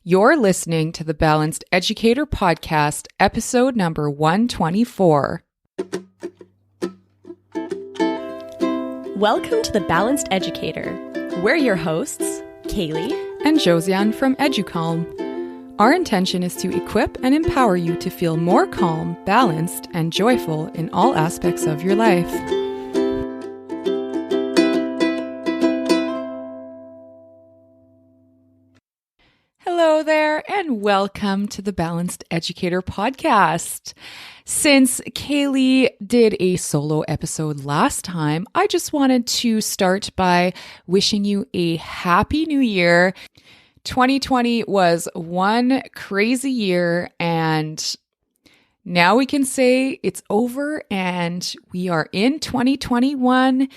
You're listening to the Balanced Educator Podcast, episode number 124. Welcome to the Balanced Educator. We're your hosts, Kaylee and Josiane from EduCalm. Our intention is to equip and empower you to feel more calm, balanced, and joyful in all aspects of your life. Hello there, and welcome to the Balanced Educator Podcast. Since Kaylee did a solo episode last time, I just wanted to start by wishing you a happy new year. 2020 was one crazy year, and now we can say it's over and we are in 2021.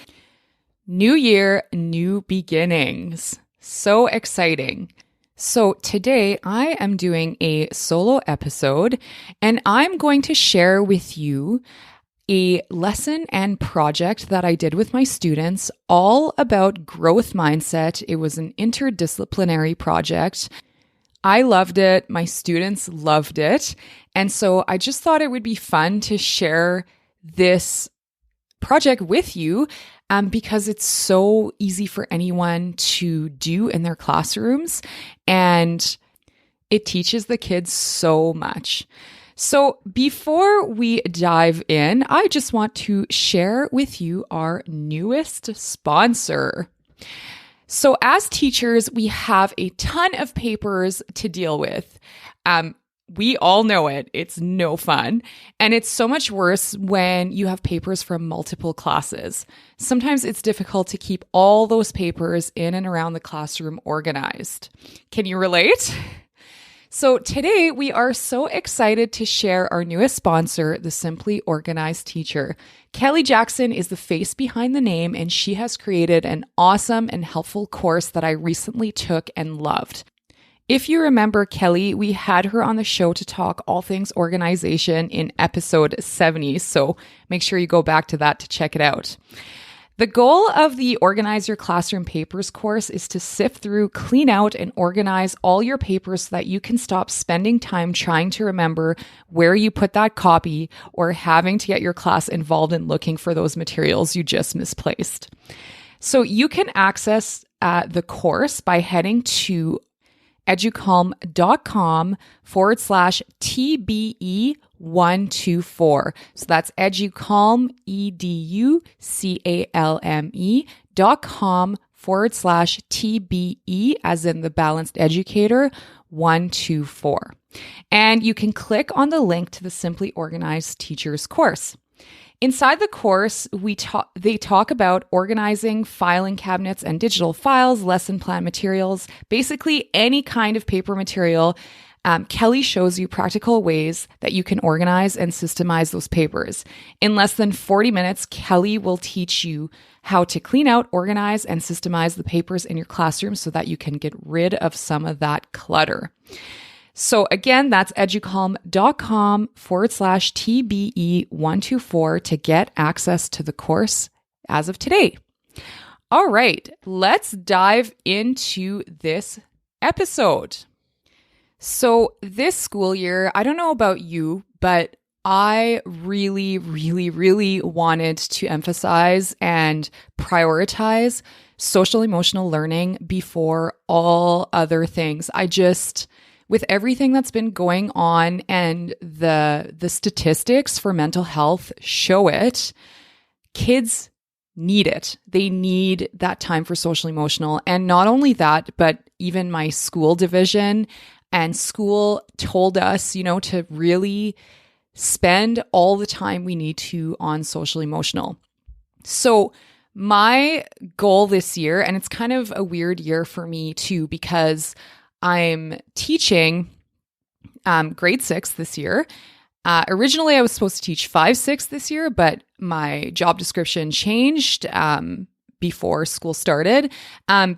New year, new beginnings. So exciting. So today I am doing a solo episode and I'm going to share with you a lesson and project that I did with my students all about growth mindset. It was an interdisciplinary project. I loved it. My students loved it. And so I just thought it would be fun to share this project with you because it's so easy for anyone to do in their classrooms, and it teaches the kids so much. So before we dive in, I just want to share with you our newest sponsor. So as teachers, we have a ton of papers to deal with. We all know it. It's no fun. And it's so much worse when you have papers from multiple classes. Sometimes it's difficult to keep all those papers in and around the classroom organized. Can you relate? So today we are so excited to share our newest sponsor, the Simply Organized Teacher. Kelly Jackson is the face behind the name, and she has created an awesome and helpful course that I recently took and loved. If you remember Kelly, we had her on the show to talk all things organization in episode 70, so make sure you go back to that to check it out. The goal of the Organize Your Classroom Papers course is to sift through, clean out, and organize all your papers so that you can stop spending time trying to remember where you put that copy or having to get your class involved in looking for those materials you just misplaced. So you can access the course by heading to educalm.com/TBE124. So that's educalm, educalm.com/TBE as in the Balanced Educator 124. And you can click on the link to the Simply Organized Teachers course. Inside the course, they talk about organizing filing cabinets and digital files, lesson plan materials, basically any kind of paper material. Kelly shows you practical ways that you can organize and systemize those papers. In less than 40 minutes, Kelly will teach you how to clean out, organize, and systemize the papers in your classroom so that you can get rid of some of that clutter. So again, that's educalm.com/TBE124 to get access to the course as of today. All right, let's dive into this episode. So this school year, I don't know about you, but I really wanted to emphasize and prioritize social emotional learning before all other things. With everything that's been going on and the statistics for mental health show it, kids need it. They need that time for social emotional. And not only that, but even my school division and school told us, to really spend all the time we need to on social emotional. So my goal this year, and it's kind of a weird year for me too, because I'm teaching grade 6 this year. Originally, I was supposed to teach 5-6 this year, but my job description changed before school started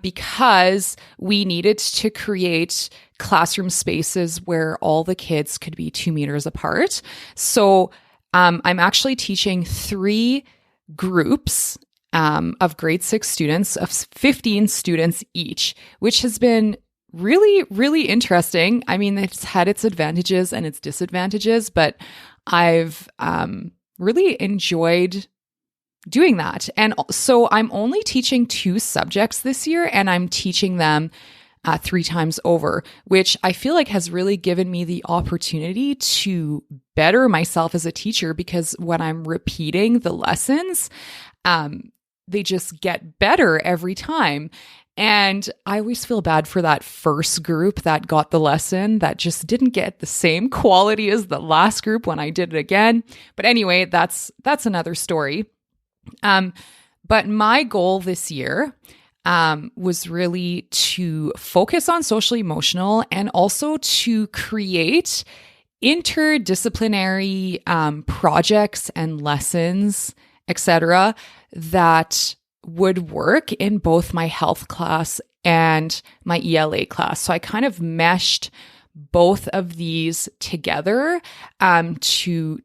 because we needed to create classroom spaces where all the kids could be 2 meters apart. So I'm actually teaching 3 groups of grade 6 students, of 15 students each, which has been really, really interesting. I mean, it's had its advantages and its disadvantages, but I've really enjoyed doing that. And so I'm only teaching 2 subjects this year, and I'm teaching them 3 times over, which I feel like has really given me the opportunity to better myself as a teacher, because when I'm repeating the lessons, they just get better every time. And I always feel bad for that first group that got the lesson that just didn't get the same quality as the last group when I did it again. But anyway, that's another story. But my goal this year was really to focus on social emotional and also to create interdisciplinary projects and lessons, etc., that would work in both my health class and my ELA class. So I kind of meshed both of these together to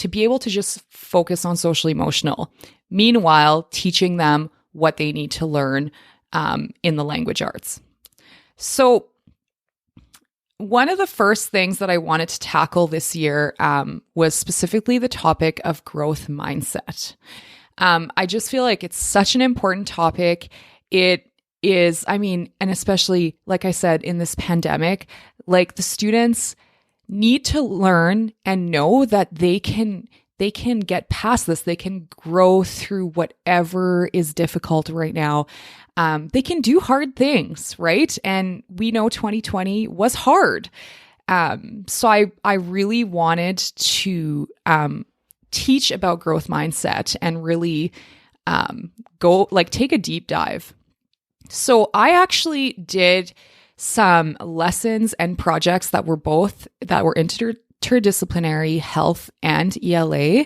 be able to just focus on social emotional. Meanwhile, teaching them what they need to learn in the language arts. So one of the first things that I wanted to tackle this year was specifically the topic of growth mindset. I just feel like it's such an important topic. It is, I mean, and especially, like I said, in this pandemic, like the students need to learn and know that they can get past this. They can grow through whatever is difficult right now. They can do hard things, right? And we know 2020 was hard. So I really wanted to teach about growth mindset and really take a deep dive. So I actually did some lessons and projects that were interdisciplinary health and ELA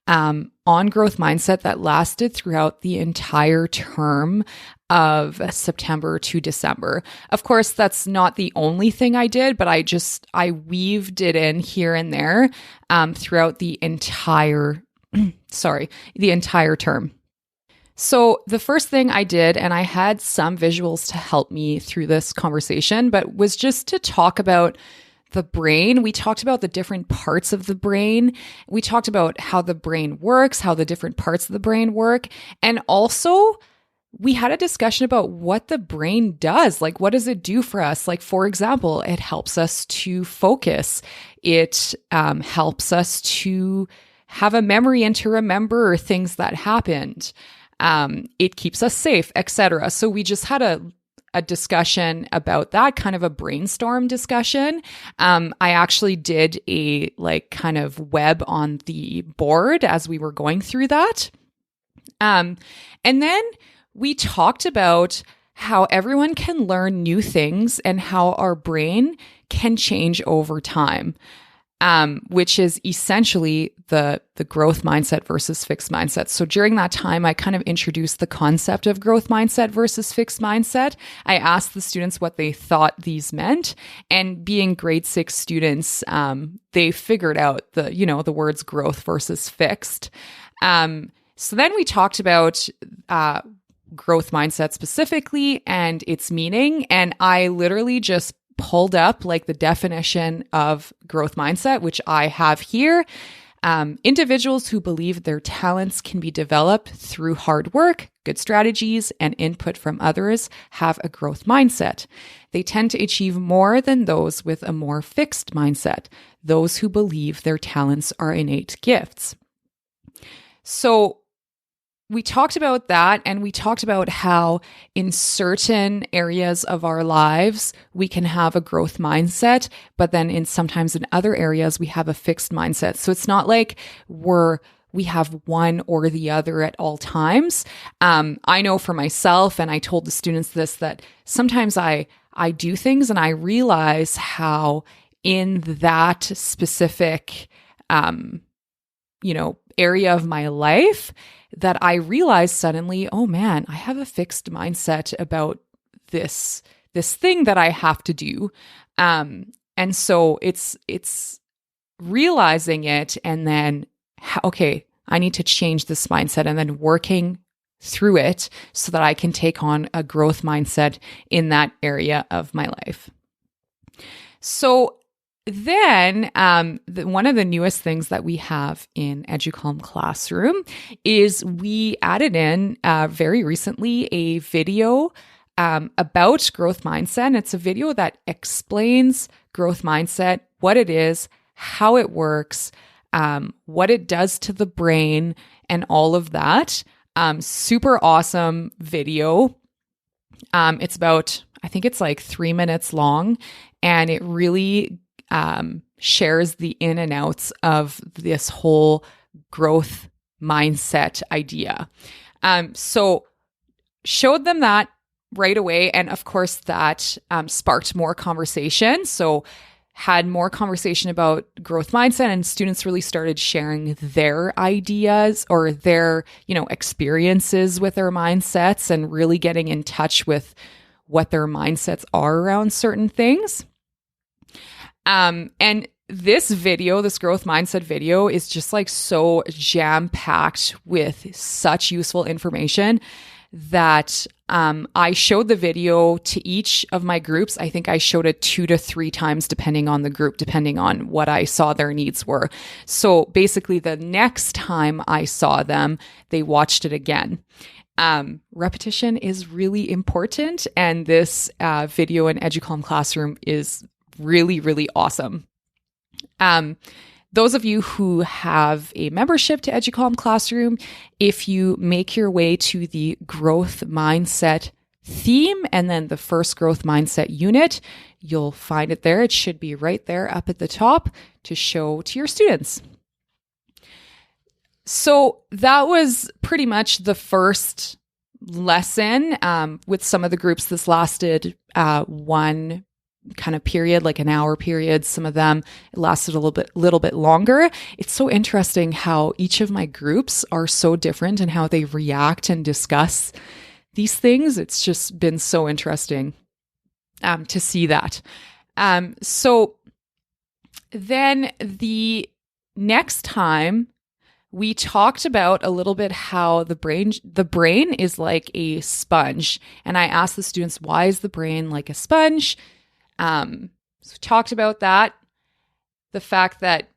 on growth mindset that lasted throughout the entire term of September to December. Of course, that's not the only thing I did, but I weaved it in here and there throughout the entire term. So the first thing I did, and I had some visuals to help me through this conversation, but was just to talk about the brain. We talked about the different parts of the brain. We talked about how the brain works, how the different parts of the brain work. And also we had a discussion about what the brain does. Like, what does it do for us? Like, for example, it helps us to focus. It helps us to have a memory and to remember things that happened. It keeps us safe, etc. So we just had a discussion about that, kind of a brainstorm discussion. I actually did a kind of web on the board as we were going through that. And then we talked about how everyone can learn new things and how our brain can change over time. Which is essentially the growth mindset versus fixed mindset. So during that time, I kind of introduced the concept of growth mindset versus fixed mindset. I asked the students what they thought these meant, and being grade 6 students, they figured out the words growth versus fixed. So then we talked about growth mindset specifically and its meaning, and I literally just pulled up the definition of growth mindset, which I have here. Individuals who believe their talents can be developed through hard work, good strategies, and input from others have a growth mindset. They tend to achieve more than those with a more fixed mindset, those who believe their talents are innate gifts. So we talked about that, and we talked about how in certain areas of our lives, we can have a growth mindset, but then sometimes in other areas, we have a fixed mindset. So it's not like we have one or the other at all times. I know for myself, and I told the students this, that sometimes I do things and I realize how in that specific, area of my life, that I realized suddenly, oh man, I have a fixed mindset about this thing that I have to do. And so it's realizing it and then, okay, I need to change this mindset, and then working through it so that I can take on a growth mindset in that area of my life. So then one of the newest things that we have in Educalm Classroom is we added in very recently a video about growth mindset. And it's a video that explains growth mindset, what it is, how it works, what it does to the brain, and all of that. Super awesome video. It's about, I think it's like 3 minutes long, and it really shares the in and outs of this whole growth mindset idea. So showed them that right away. And of course that sparked more conversation. So had more conversation about growth mindset, and students really started sharing their ideas or their, experiences with their mindsets and really getting in touch with what their mindsets are around certain things. And this video, this growth mindset video, is just like so jam-packed with such useful information that I showed the video to each of my groups. I think I showed it 2 to 3 times, depending on the group, depending on what I saw their needs were. So basically, the next time I saw them, they watched it again. Repetition is really important, and this video in Educalm Classroom is really, really awesome. Those of you who have a membership to Educalm Classroom, if you make your way to the growth mindset theme and then the first growth mindset unit, you'll find it there. It should be right there up at the top to show to your students. So that was pretty much the first lesson. With some of the groups, this lasted one kind of period, like an hour period. Some of them it lasted a little bit longer. It's so interesting how each of my groups are so different and how they react and discuss these things. It's just been so interesting to see that. So then the next time we talked about a little bit how the brain is like a sponge. And I asked the students, why is the brain like a sponge? So we talked about that, the fact that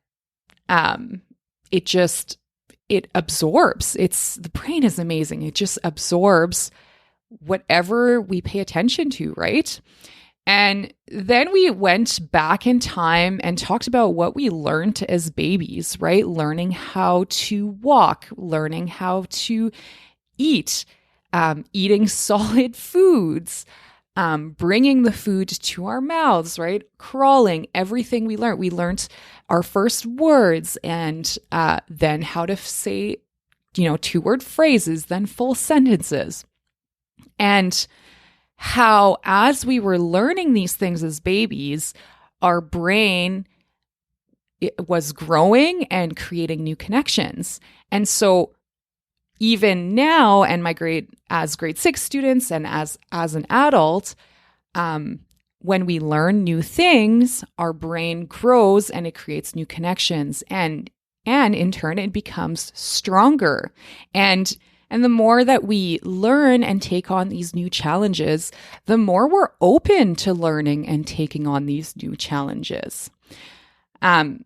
it absorbs. The brain is amazing. It just absorbs whatever we pay attention to, right? And then we went back in time and talked about what we learned as babies, right? Learning how to walk, learning how to eat, eating solid foods, bringing the food to our mouths, right? Crawling, everything we learned. We learned our first words and then how to say, 2-word phrases, then full sentences. And how, as we were learning these things as babies, our brain was growing and creating new connections. And so even now, and as grade 6 students and as an adult, when we learn new things, our brain grows and it creates new connections, and in turn it becomes stronger. And the more that we learn and take on these new challenges, the more we're open to learning and taking on these new challenges. And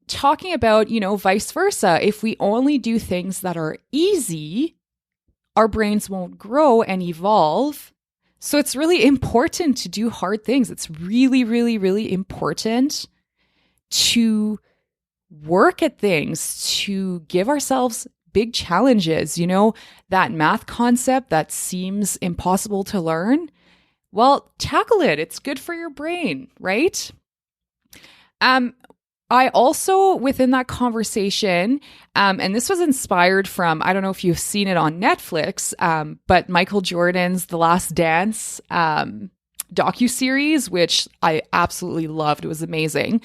talking about, vice versa, if we only do things that are easy, our brains won't grow and evolve. So it's really important to do hard things. It's really, really, really important to work at things, to give ourselves big challenges. That math concept that seems impossible to learn, well, tackle it. It's good for your brain, right? I also, within that conversation, and this was inspired from, I don't know if you've seen it on Netflix, but Michael Jordan's The Last Dance docuseries, which I absolutely loved. It was amazing.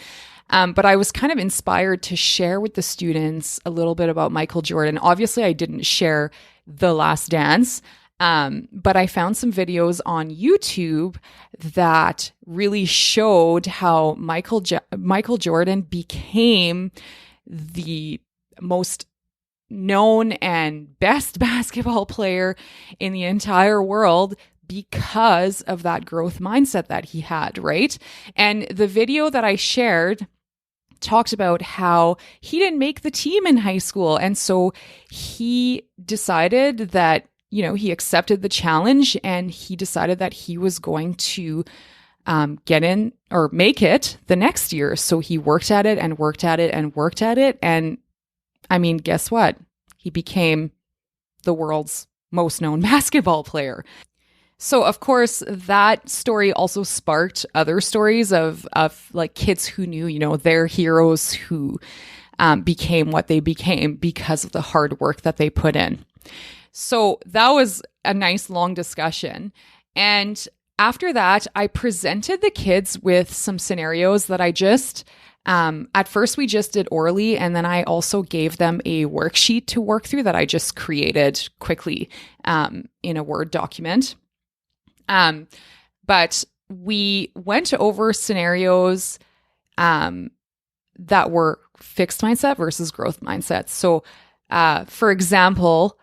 But I was kind of inspired to share with the students a little bit about Michael Jordan. Obviously, I didn't share The Last Dance, but I found some videos on YouTube that really showed how Michael Jordan became the most known and best basketball player in the entire world because of that growth mindset that he had, right? And the video that I shared talked about how he didn't make the team in high school. And so he decided that, he accepted the challenge and he decided that he was going to get in or make it the next year. So he worked at it and worked at it and worked at it. And I mean, guess what? He became the world's most known basketball player. So of course, that story also sparked other stories of like kids who knew, their heroes who became what they became because of the hard work that they put in. So that was a nice long discussion. And after that, I presented the kids with some scenarios that I just, at first we just did orally, and then I also gave them a worksheet to work through that I just created quickly in a Word document. But we went over scenarios that were fixed mindset versus growth mindset. So, for example,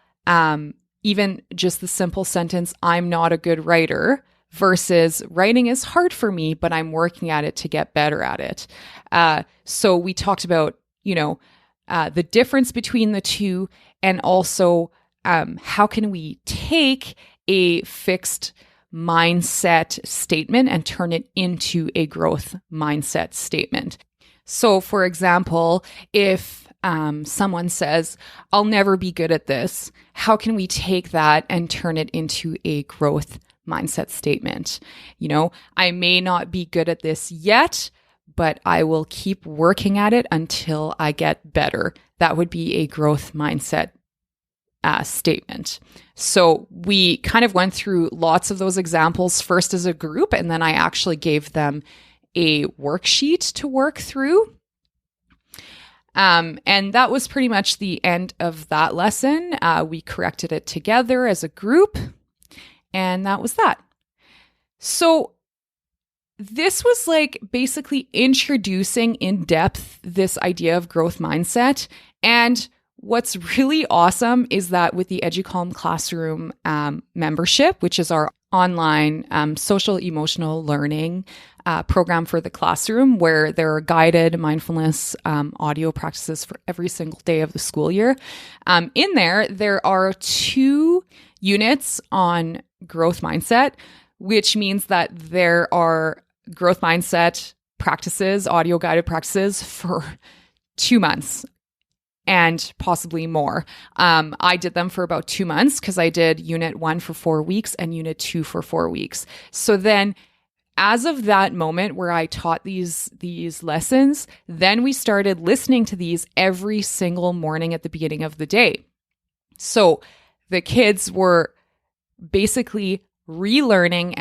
even just the simple sentence, "I'm not a good writer," versus "writing is hard for me, but I'm working at it to get better at it." So we talked about, the difference between the two, and also how can we take a fixed mindset statement and turn it into a growth mindset statement. So for example, if someone says, "I'll never be good at this," how can we take that and turn it into a growth mindset statement? I may not be good at this yet, but I will keep working at it until I get better. That would be a growth mindset statement. So we kind of went through lots of those examples first as a group, and then I actually gave them a worksheet to work through. And that was pretty much the end of that lesson. We corrected it together as a group, and that was that. So this was like basically introducing in depth this idea of growth mindset. And what's really awesome is that with the EduCalm Classroom membership, which is our online social emotional learning program for the classroom, where there are guided mindfulness audio practices for every single day of the school year. In there are 2 units on growth mindset, which means that there are growth mindset practices, audio guided practices for 2 months. And possibly more. I did them for about 2 months because I did Unit 1 for 4 weeks and Unit 2 for 4 weeks. So then as of that moment where I taught these lessons, then we started listening to these every single morning at the beginning of the day. So the kids were basically relearning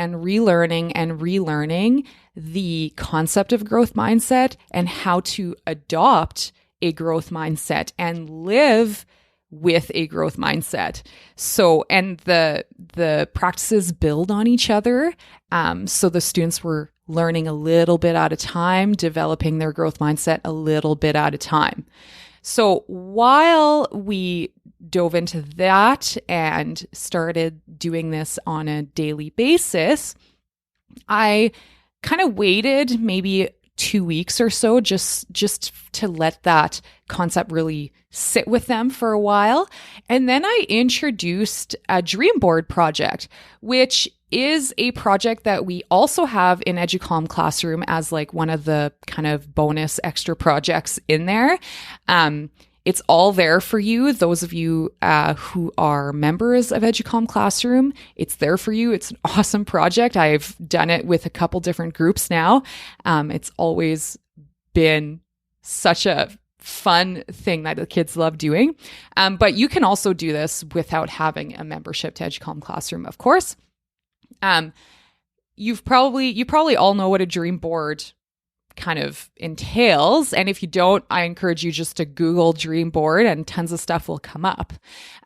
the concept of growth mindset and how to adopt a growth mindset and live with a growth mindset. So, and the practices build on each other. So the students were learning a little bit at a time, developing their growth mindset a little bit at a time. So while we dove into that and started doing this on a daily basis, I kind of waited maybe 2 weeks or so just to let that concept really sit with them for a while. And then I introduced a dream board project, which is a project that we also have in EduCalm Classroom as like one of the kind of bonus extra projects in there. It's all there for you. Those of you who are members of EduCalm Classroom, it's there for you. It's an awesome project. I've done it with a couple different groups now. It's always been such a fun thing that the kids love doing. But you can also do this without having a membership to EduCalm Classroom, of course. You probably all know what a dream board kind of entails. And if you don't, I encourage you just to Google dream board and tons of stuff will come up.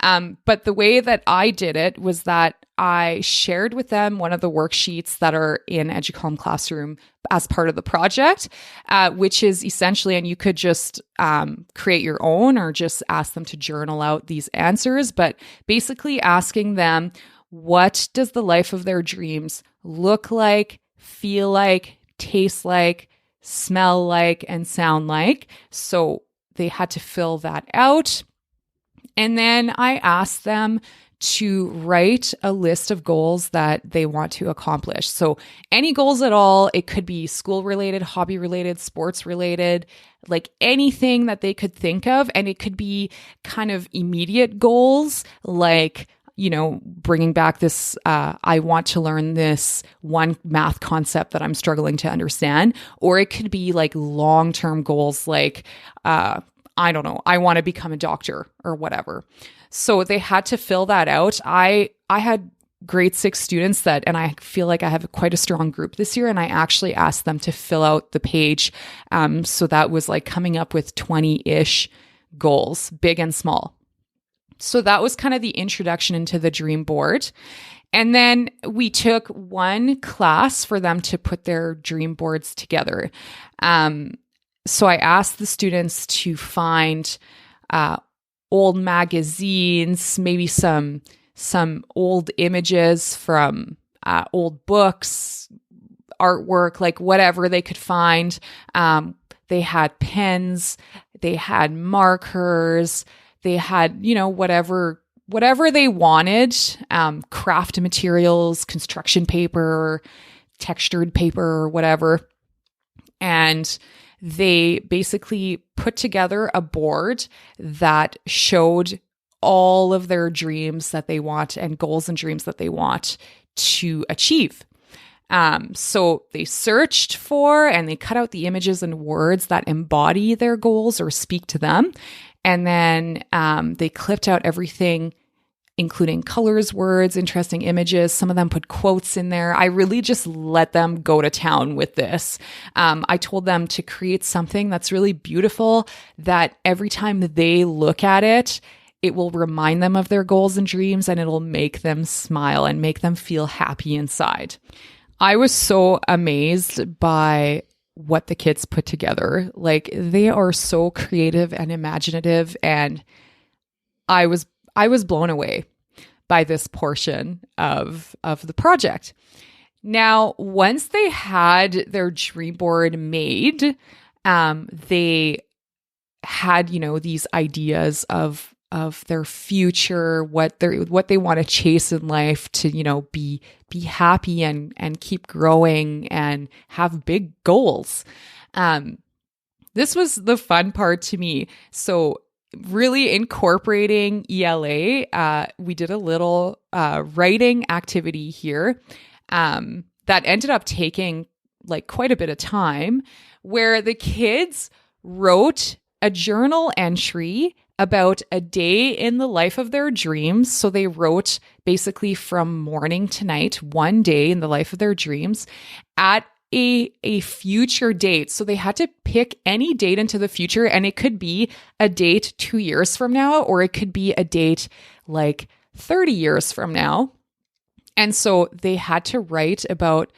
But the way that I did it was that I shared with them one of the worksheets that are in EduCalm Classroom as part of the project, which is essentially, and you could just create your own or just ask them to journal out these answers, but basically asking them, what does the life of their dreams look like, feel like, taste like, smell like, and sound like? So they had to fill that out. And then I asked them to write a list of goals that they want to accomplish. So any goals at all, it could be school related, hobby related, sports related, like anything that they could think of. And it could be kind of immediate goals, like, bringing back this, I want to learn this one math concept that I'm struggling to understand. Or it could be like long-term goals, like, I don't know, I want to become a doctor or whatever. So they had to fill that out. I had grade 6 students and I feel like I have quite a strong group this year. And I actually asked them to fill out the page. So that was like coming up with 20-ish goals, big and small. So that was kind of the introduction into the dream board. And then we took one class for them to put their dream boards together. So I asked the students to find old magazines, maybe some old images from old books, artwork, like whatever they could find. They had pens, they had markers, they had, whatever they wanted, craft materials, construction paper, textured paper, or whatever. And they basically put together a board that showed all of their dreams that they want and goals and dreams that they want to achieve. So they searched for and they cut out the images and words that embody their goals or speak to them. And then they clipped out everything, including colors, words, interesting images. Some of them put quotes in there. I really just let them go to town with this. I told them to create something that's really beautiful, that every time they look at it, it will remind them of their goals and dreams, and it'll make them smile and make them feel happy inside. I was so amazed by what the kids put together. Like, they are so creative and imaginative, and I was blown away by this portion of the project. Now, once they had their dream board made, they had, these ideas of their future, what they want to chase in life to, be happy and keep growing and have big goals. This was the fun part to me. So really incorporating ELA, we did a little writing activity here that ended up taking like quite a bit of time, where the kids wrote a journal entry about a day in the life of their dreams. So they wrote basically from morning to night, one day in the life of their dreams at a future date. So they had to pick any date into the future, and it could be a date 2 years from now, or it could be a date like 30 years from now. And so they had to write about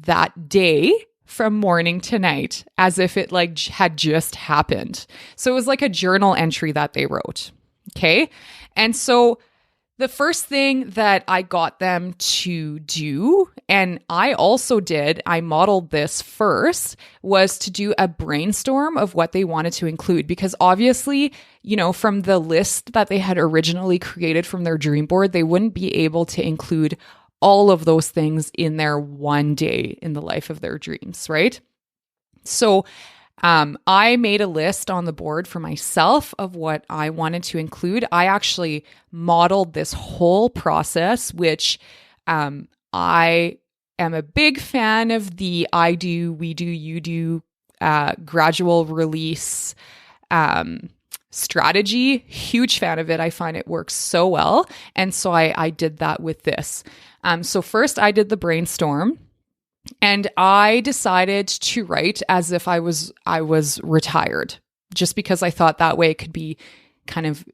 that day from morning to night as if it like had just happened. So it was like a journal entry that they wrote. Okay. And so the first thing that I got them to do, and I also did, I modeled this first, was to do a brainstorm of what they wanted to include. Because obviously, from the list that they had originally created from their dream board, they wouldn't be able to include all of those things in their one day in the life of their dreams, right? So I made a list on the board for myself of what I wanted to include. I actually modeled this whole process, which I am a big fan of the I do, we do, you do gradual release strategy. Huge fan of it. I find it works so well. And so I did that with this. So first I did the brainstorm, and I decided to write as if I was retired, just because I thought that way it could be kind of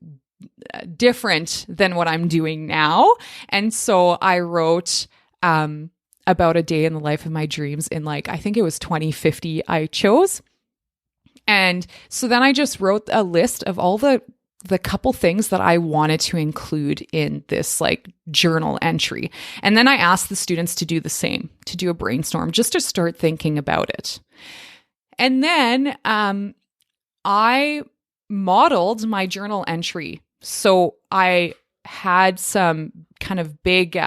different than what I'm doing now. And so I wrote, about a day in the life of my dreams in like, I think it was 2050 I chose. And so then I just wrote a list of all the couple things that I wanted to include in this like journal entry. And then I asked the students to do the same, to do a brainstorm, just to start thinking about it. And then I modeled my journal entry. So I had some kind of big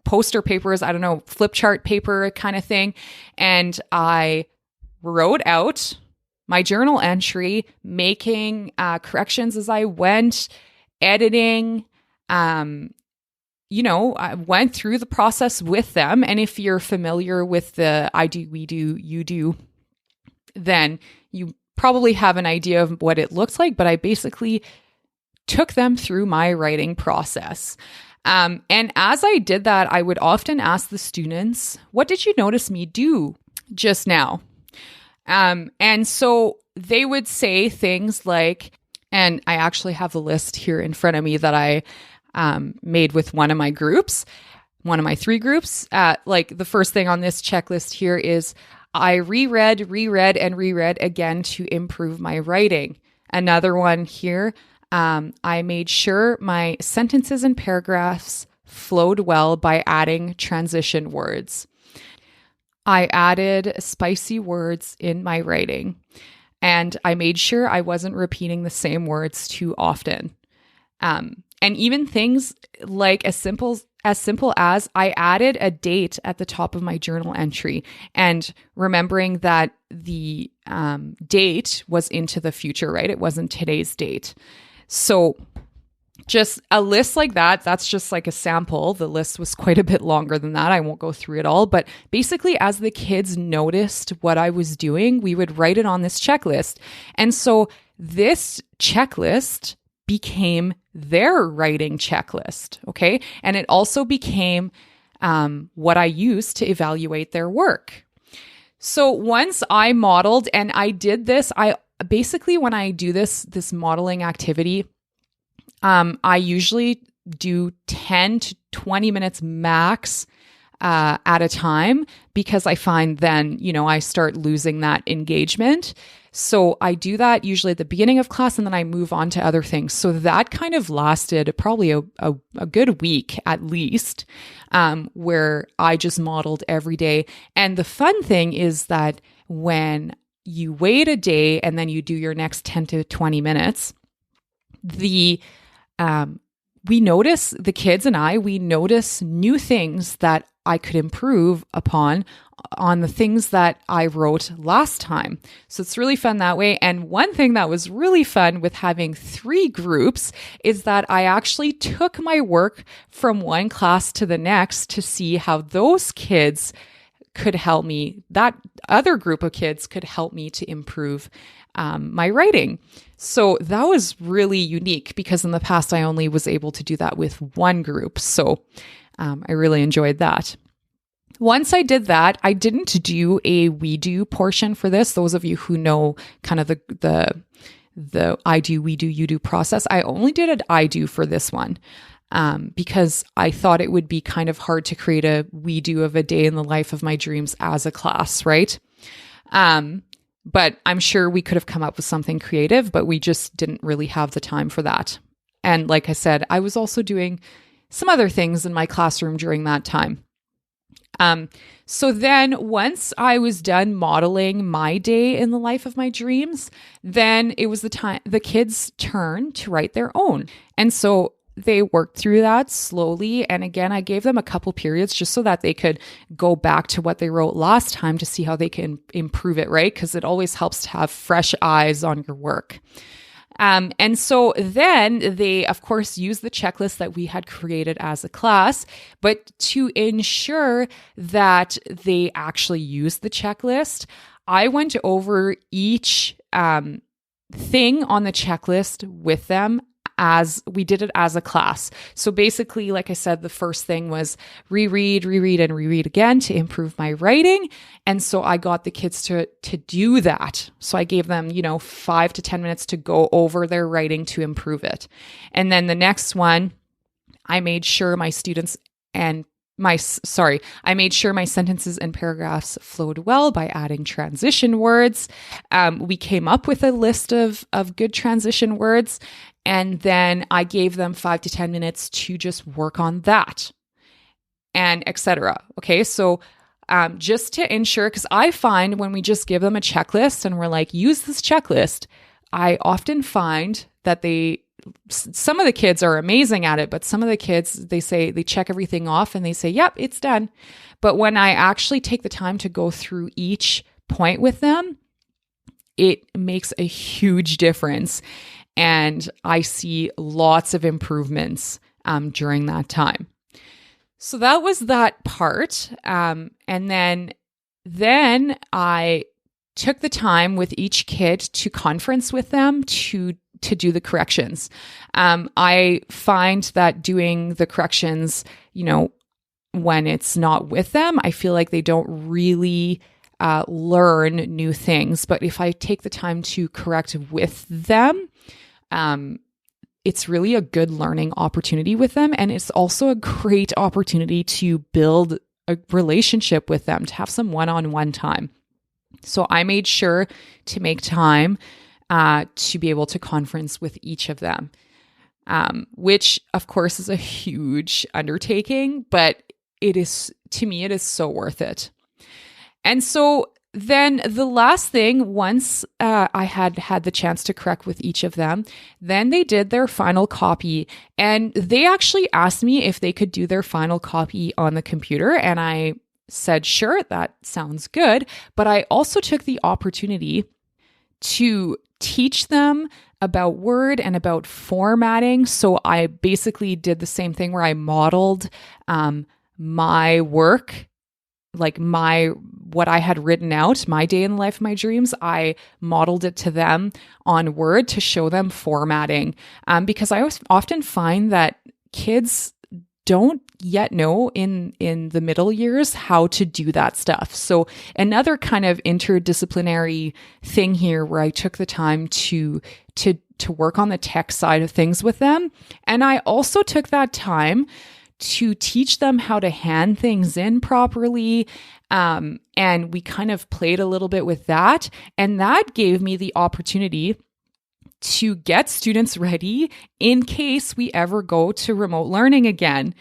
poster papers, I don't know, flip chart paper kind of thing. And I wrote out my journal entry, making corrections as I went, editing, I went through the process with them. And if you're familiar with the I do, we do, you do, then you probably have an idea of what it looks like. But I basically took them through my writing process. And as I did that, I would often ask the students, what did you notice me do just now? And so they would say things like, and I actually have the list here in front of me that I made with one of my groups, one of my 3 groups. Like the first thing on this checklist here is I reread, and reread again to improve my writing. Another one here, I made sure my sentences and paragraphs flowed well by adding transition words. I added spicy words in my writing, and I made sure I wasn't repeating the same words too often. And even things like as simple as I added a date at the top of my journal entry, and remembering that the date was into the future, right? It wasn't today's date. So just a list like that, that's just like a sample. The list was quite a bit longer than that. I won't go through it all. But basically, as the kids noticed what I was doing, we would write it on this checklist. And so this checklist became their writing checklist, okay? And it also became what I used to evaluate their work. So once I modeled, and I did this, when I do this modeling activity, I usually do 10 to 20 minutes max at a time, because I find then, I start losing that engagement. So I do that usually at the beginning of class, and then I move on to other things. So that kind of lasted probably a good week at least, where I just modeled every day. And the fun thing is that when you wait a day and then you do your next 10 to 20 minutes, we notice, the kids and we notice new things that I could improve upon on the things that I wrote last time. So it's really fun that way. And one thing that was really fun with having 3 groups is that I actually took my work from one class to the next to see how those kids could help me, that other group of kids could help me to improve my writing. So that was really unique, because in the past I only was able to do that with one group. So I really enjoyed that. Once I did that, I didn't do a we do portion for this. Those of you who know kind of the I do, we do, you do process, I only did an I do for this one. Because I thought it would be kind of hard to create a we do of a day in the life of my dreams as a class, right? But I'm sure we could have come up with something creative, but we just didn't really have the time for that. And like I said, I was also doing some other things in my classroom during that time. So then once I was done modeling my day in the life of my dreams, then it was the kids' turn to write their own. And so they worked through that slowly. And again, I gave them a couple periods just so that they could go back to what they wrote last time to see how they can improve it, right? Because it always helps to have fresh eyes on your work. And so then they, of course, use the checklist that we had created as a class, but to ensure that they actually use the checklist, I went over each thing on the checklist with them as we did it as a class. So basically, like I said, the first thing was reread, and reread again to improve my writing. And so I got the kids to do that. So I gave them, 5 to 10 minutes to go over their writing to improve it. And then the next one, I made sure my students and I made sure my sentences and paragraphs flowed well by adding transition words. We came up with a list of good transition words, and then I gave them 5 to 10 minutes to just work on that, and etc. Okay, so just to ensure, because I find when we just give them a checklist and we're like, use this checklist, I often find that some of the kids are amazing at it, but some of the kids, they check everything off and they say, yep, it's done. But when I actually take the time to go through each point with them, it makes a huge difference. And I see lots of improvements during that time. So that was that part. And then I took the time with each kid to conference with them to do the corrections. I find that doing the corrections, when it's not with them, I feel like they don't really learn new things. But if I take the time to correct with them, it's really a good learning opportunity with them. And it's also a great opportunity to build a relationship with them, to have some one-on-one time. So I made sure to make time to be able to conference with each of them, which of course is a huge undertaking, but to me, it is so worth it. And so then the last thing, once I had the chance to correct with each of them, then they did their final copy, and they actually asked me if they could do their final copy on the computer. And I said, sure, that sounds good. But I also took the opportunity to teach them about Word and about formatting. So I basically did the same thing where I modeled my work, like what I had written out, my day in the life of my dreams. I modeled it to them on Word to show them formatting, because I often find that kids don't yet know in the middle years how to do that stuff. So another kind of interdisciplinary thing here where I took the time to work on the tech side of things with them. And I also took that time to teach them how to hand things in properly. And we kind of played a little bit with that. And that gave me the opportunity to get students ready in case we ever go to remote learning again.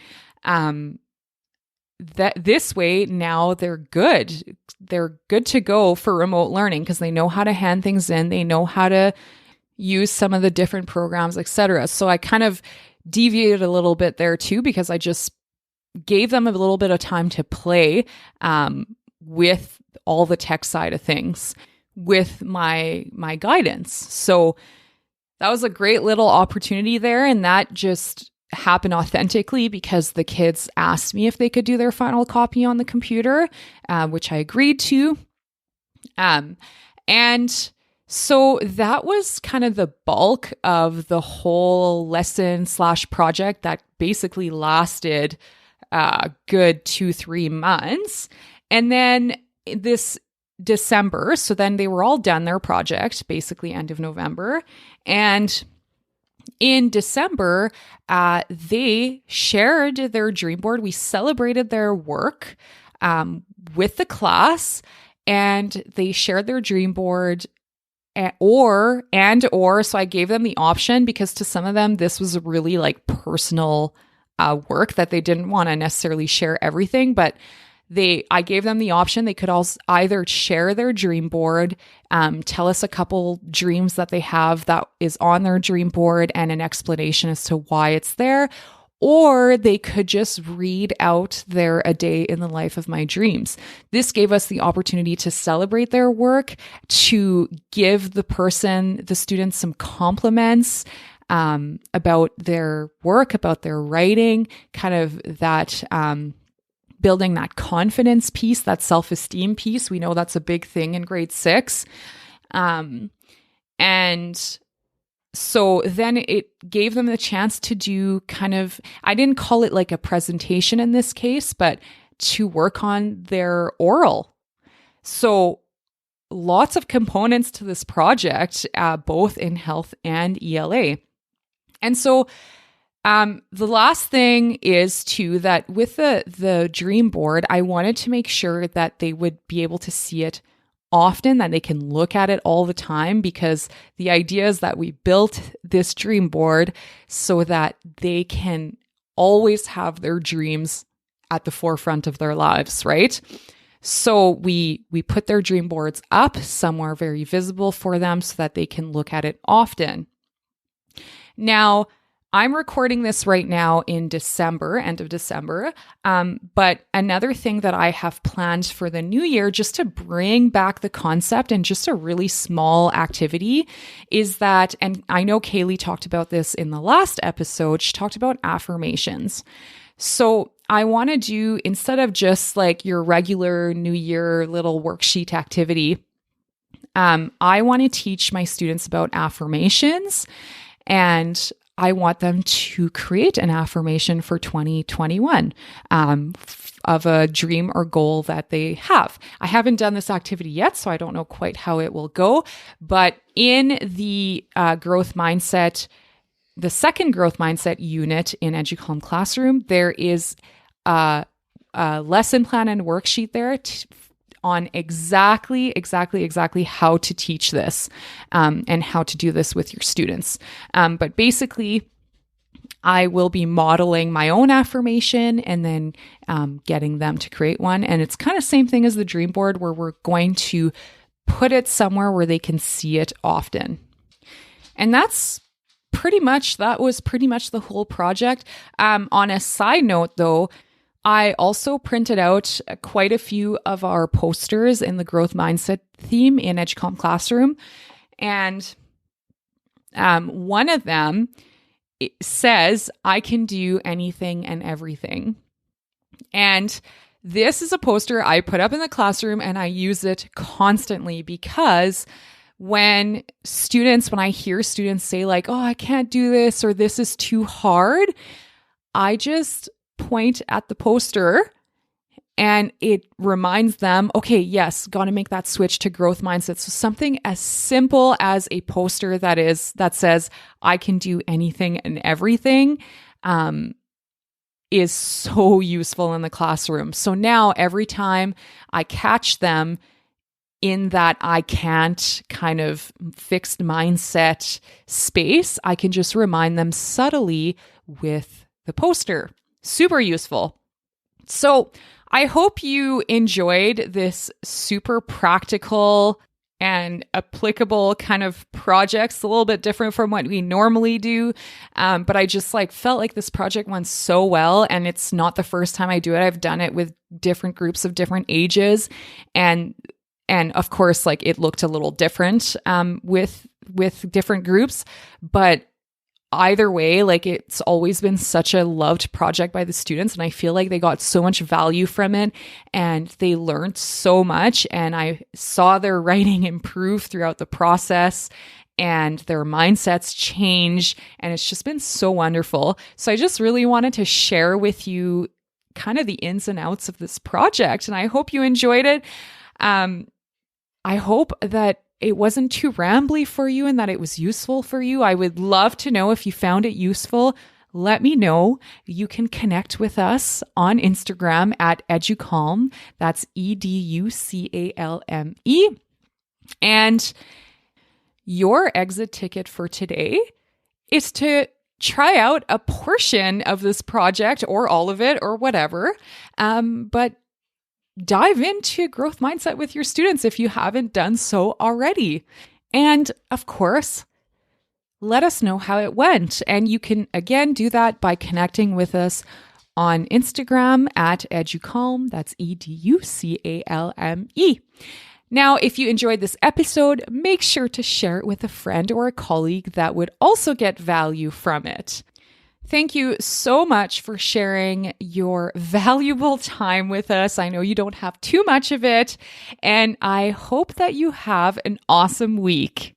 That this way, now they're good. They're good to go for remote learning because they know how to hand things in. They know how to use some of the different programs, etc. So I kind of deviated a little bit there too, because I just gave them a little bit of time to play with all the tech side of things with my guidance. So that was a great little opportunity there. And that just happened authentically because the kids asked me if they could do their final copy on the computer, which I agreed to. And so that was kind of the bulk of the whole lesson/project that basically lasted a good 2-3 months. And then this December, so then they were all done their project, basically end of November. And in December, they shared their dream board. We celebrated their work with the class, and they shared their dream board or so I gave them the option, because to some of them, this was really like personal work that they didn't want to necessarily share everything, but I gave them the option. They could also either share their dream board, tell us a couple dreams that they have that is on their dream board and an explanation as to why it's there, or they could just read out a day in the life of my dreams. This gave us the opportunity to celebrate their work, to give the students some compliments about their work, about their writing, kind of that building that confidence piece, that self-esteem piece. We know that's a big thing in grade 6. And so then it gave them the chance to do kind of, I didn't call it like a presentation in this case, but to work on their oral. So lots of components to this project, both in health and ELA. And so The last thing is too that with the dream board, I wanted to make sure that they would be able to see it often, that they can look at it all the time, because the idea is that we built this dream board so that they can always have their dreams at the forefront of their lives, right? So we put their dream boards up somewhere very visible for them so that they can look at it often. Now, I'm recording this right now in December, end of December. But another thing that I have planned for the new year, just to bring back the concept and just a really small activity, is that, and I know Kaylee talked about this in the last episode, she talked about affirmations. So I want to do, instead of just like your regular New Year little worksheet activity, I want to teach my students about affirmations, and I want them to create an affirmation for 2021 of a dream or goal that they have. I haven't done this activity yet, so I don't know quite how it will go. But in the growth mindset, the second growth mindset unit in EduCalm Classroom, there is a lesson plan and worksheet there on exactly how to teach this and how to do this with your students. But basically, I will be modeling my own affirmation and then getting them to create one. And it's kind of same thing as the dream board, where we're going to put it somewhere where they can see it often. And that was pretty much the whole project. On a side note though, I also printed out quite a few of our posters in the growth mindset theme in EduCalm Classroom. And one of them, it says, "I can do anything and everything." And this is a poster I put up in the classroom, and I use it constantly because when I hear students say like, "Oh, I can't do this," or "This is too hard," I just point at the poster and it reminds them, okay, yes, got to make that switch to growth mindset. So something as simple as a poster that says, "I can do anything and everything," is so useful in the classroom. So now every time I catch them in that I can't kind of fixed mindset space, I can just remind them subtly with the poster. Super useful. So I hope you enjoyed this super practical and applicable kind of projects, a little bit different from what we normally do. But I just felt like this project went so well, and it's not the first time I do it. I've done it with different groups of different ages, and of course, it looked a little different with different groups, but either way, it's always been such a loved project by the students, and I feel like they got so much value from it and they learned so much, and I saw their writing improve throughout the process and their mindsets change, and it's just been so wonderful. So I just really wanted to share with you kind of the ins and outs of this project, and I hope you enjoyed it. I hope that it wasn't too rambly for you and that it was useful for you. I would love to know if you found it useful. Let me know. You can connect with us on Instagram at EduCalm. That's EduCalme. And your exit ticket for today is to try out a portion of this project or all of it or whatever. But dive into growth mindset with your students if you haven't done so already. And of course, let us know how it went. And you can, again, do that by connecting with us on Instagram at EduCalme. That's EduCalme. Now, if you enjoyed this episode, make sure to share it with a friend or a colleague that would also get value from it. Thank you so much for sharing your valuable time with us. I know you don't have too much of it, and I hope that you have an awesome week.